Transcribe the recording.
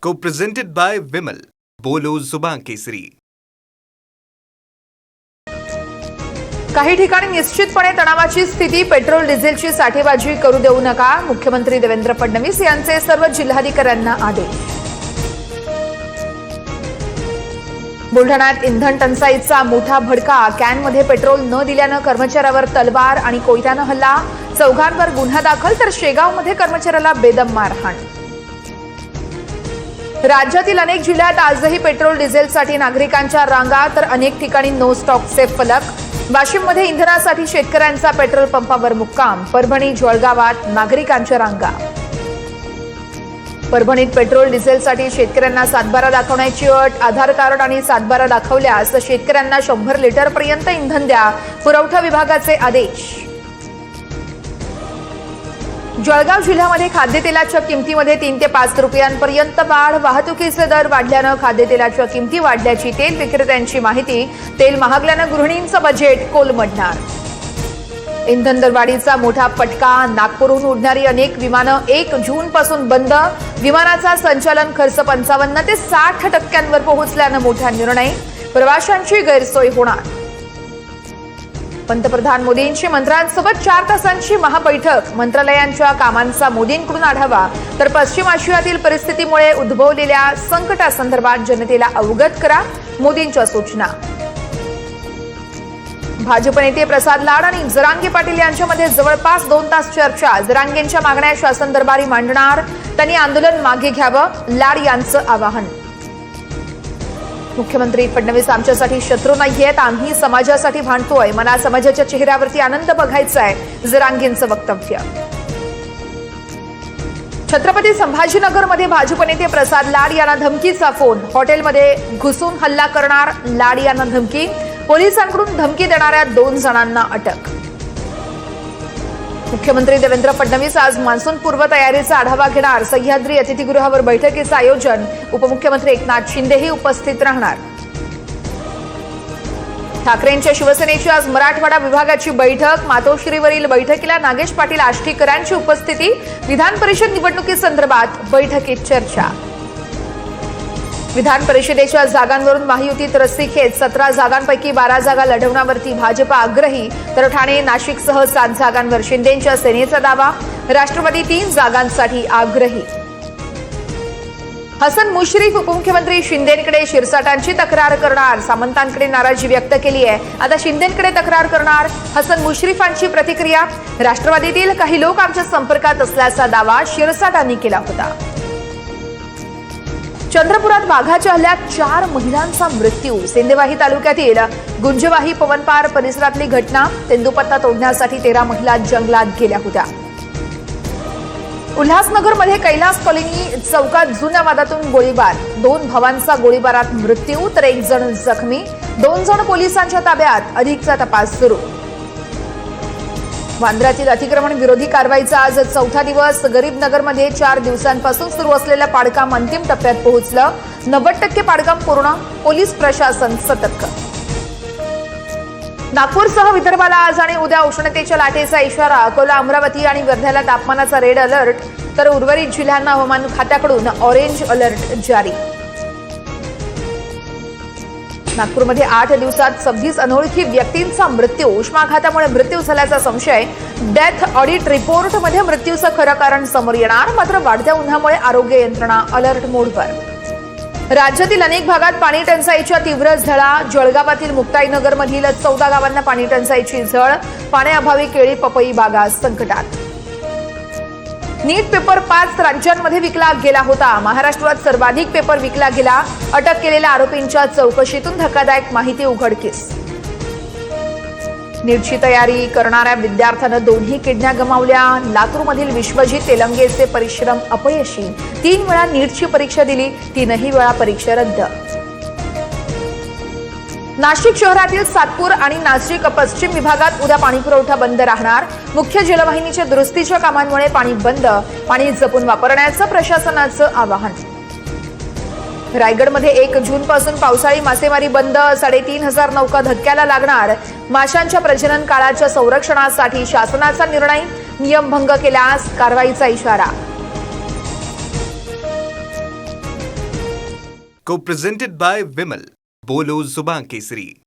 Co-presented by Vimal. बोलो जुबान केसरी. काही ठिकाणी निश्चितपणे तणावाची स्थिती, पेट्रोल डिझेलची साठेबाजी करू देऊ नका. मुख्यमंत्री देवेंद्र फडणवीस यांचे सर्व जिल्हाधिकाऱ्यांना आदेश. बुलढाण्यात इंधन टंचाईचा मोठा भडका. कॅनमध्ये पेट्रोल न दिल्यानं कर्मचाऱ्यावर तलवार आणि कोयत्यानं हल्ला. चौघांवर गुन्हा दाखल, तर शेगावमध्ये कर्मचाऱ्याला बेदम मारहाण. राज्यातील अनेक जिल्ह्यात आजही पेट्रोल डिझेलसाठी नागरिकांच्या रांगा, तर अनेक ठिकाणी नो स्टॉकचे फलक. वाशिममध्ये इंधनासाठी शेतकऱ्यांचा पेट्रोल पंपावर मुक्काम. परभणी, जळगावात नागरिकांच्या रांगा. परभणीत पेट्रोल डिझेलसाठी शेतकऱ्यांना सातबारा दाखवण्याची अट. आधार कार्ड आणि सातबारा दाखवल्यास शेतकऱ्यांना 100 लिटरपर्यंत इंधन द्या. पुरवठा विभागाचे आदेश. जळगाव जिल्ह्यामध्ये खाद्यतेलाच्या किमतीमध्ये 3 ते 5 रुपयांपर्यंत वाढ. वाहतुकीचे दर वाढल्यानं खाद्यतेलाच्या किमती वाढल्याची तेल विक्रेत्यांची माहिती. तेल महागल्यानं गृहिणींचं बजेट कोलमडणार. इंधन दरवाढीचा मोठा फटका. नागपूरहून उडणारी अनेक विमानं 1 जूनपासून बंद. विमानाचा संचालन खर्च 55 ते 60% पोहोचल्यानं मोठा निर्णय. प्रवाशांची गैरसोय होणार. पंतप्रधान मोदींची मंत्र्यांसोबत 4 तासांची महाबैठक. मंत्रालयांच्या कामांचा मोदींकडून आढावा, तर पश्चिम आशियातील परिस्थितीमुळे उद्भवलेल्या संकटासंदर्भात जनतेला अवगत करा. मोदींच्या सूचना. भाजप नेते प्रसाद लाड आणि जरांगे पाटील यांच्यामध्ये जवळपास 2 तास चर्चा. जरांगेंच्या मागण्या शासन दरबारी मांडणार. त्यांनी आंदोलन मागे घ्यावं, लाड यांचं आवाहन. मुख्यमंत्री फडणवीस आमच्यासाठी शत्रू नाहीयेत, आम्ही समाजासाठी भांडतोय. मला समाजाच्या चेहऱ्यावरती आनंद बघायचा आहे, जरांगेंचं वक्तव्य. छत्रपती संभाजीनगरमध्ये भाजप नेते प्रसाद लाड यांना धमकीचा फोन. हॉटेलमध्ये घुसून हल्ला करणार, लाड यांना धमकी. पोलिसांकडून धमकी देणाऱ्या 2 जणांना अटक. मुख्यमंत्री देवेंद्र फडणवीस आज मान्सून पूर्व तयारीचा आढावा घेणार. सह्याद्री अतिथीगृहावर बैठकीचं आयोजन. उपमुख्यमंत्री एकनाथ शिंदेही उपस्थित राहणार. ठाकरेंच्या शिवसेनेची आज मराठवाडा विभागाची बैठक. मातोश्रीवरील बैठकीला नागेश पाटील आष्टीकरांची उपस्थिती. विधान परिषद निवडणुकीसंदर्भात बैठकीत चर्चा. विधान परिषदेच्या जागांवरून महायुतीत रस्सीखेच. 17 जागांपैकी 12 जागा लढवण्यावरती भाजप आग्रही, तर ठाणे, नाशिकसह 7 जागांवर शिंदेंच्या सेनेचा दावा. राष्ट्रवादी 3 जागांसाठी आग्रही. हसन मुश्रीफ उपमुख्यमंत्री शिंदेंकडे शिरसाटांची तक्रार करणार. सामंतांकडे नाराजी व्यक्त केली आहे, आता शिंदेंकडे तक्रार करणार. हसन मुश्रीफांची प्रतिक्रिया. राष्ट्रवादीतील काही लोक आमच्या संपर्कात असल्याचा दावा शिरसाटांनी केला होता. चंद्रपुरात वाघाच्या हल्ल्यात 4 महिलांचा मृत्यू. सिंदेवाही तालुक्यातील गुंजवाही पवनपार परिसरातली घटना. तेंदूपत्ता तोडण्यासाठी 13 महिला जंगलात गेल्या होत्या. उल्हासनगरमध्ये कैलास कॉलनी चौकात जुन्या वादातून गोळीबार. 2 भावांचा गोळीबारात मृत्यू, तर 1 जण जखमी. 2 जण पोलिसांच्या ताब्यात. अधिकचा तपास सुरू. वांद्र्यातील अतिक्रमण विरोधी कारवाईचा आज 4था दिवस. गरीबनगरमध्ये 4 दिवसांपासून सुरू असलेलं पाडकाम अंतिम टप्प्यात पोहोचलं. 90% पाडकाम पूर्ण. पोलीस प्रशासन सतर्क. नागपूरसह विदर्भाला आज आणि उद्या उष्णतेच्या लाटेचा इशारा. अकोला, अमरावती आणि वर्ध्याला तापमानाचा रेड अलर्ट, तर उर्वरित जिल्ह्यांना हवामान खात्याकडून ऑरेंज अलर्ट जारी. नागपूरमध्ये 8 दिवसात 26 अनोळखी व्यक्तींचा मृत्यू. उष्माघातामुळे मृत्यू झाल्याचा संशय. डेथ ऑडिट रिपोर्टमध्ये मृत्यूचं खरं कारण समोर येणार. मात्र वाढत्या उन्हामुळे आरोग्य यंत्रणा अलर्ट मोडवर. राज्यातील अनेक भागात पाणी टंचाईच्या तीव्र झळा. जळगावातील मुक्ताईनगरमधील 14 गावांना पाणी टंचाईची झळ. पाण्याअभावी केळी, पपई बागा संकटात. नीट पेपर 5 राज्यांमध्ये विकला गेला होता. महाराष्ट्रात सर्वाधिक पेपर विकला गेला. अटक केलेल्या आरोपींच्या चौकशीतून धक्कादायक माहिती उघडकीस. नीटची तयारी करणाऱ्या विद्यार्थ्यानं 2ही किडन्या गमावल्या. लातूरमधील विश्वजित तेलंगेचे परिश्रम अपयशी. 3 वेळा नीटची परीक्षा दिली, 3ही वेळा परीक्षा रद्द. नाशिक शहरातील सातपूर आणि नाशिक पश्चिम विभागात उद्या पाणीपुरवठा बंद राहणार. मुख्य जलवाहिनीच्या दुरुस्तीच्या कामांमुळे पाणी बंद. पाणी जपून वापरण्याचं प्रशासनाचं आवाहन. रायगडमध्ये 1 जूनपासून पावसाळी मासेमारी बंद. 3,500 नौका धक्क्याला लागणार. माशांच्या प्रजनन काळाच्या संरक्षणासाठी शासनाचा निर्णय. नियमभंग केल्यास कारवाईचा इशारा. को प्रेझेंटेड बाय विमल. बोलो जुबान केसरी.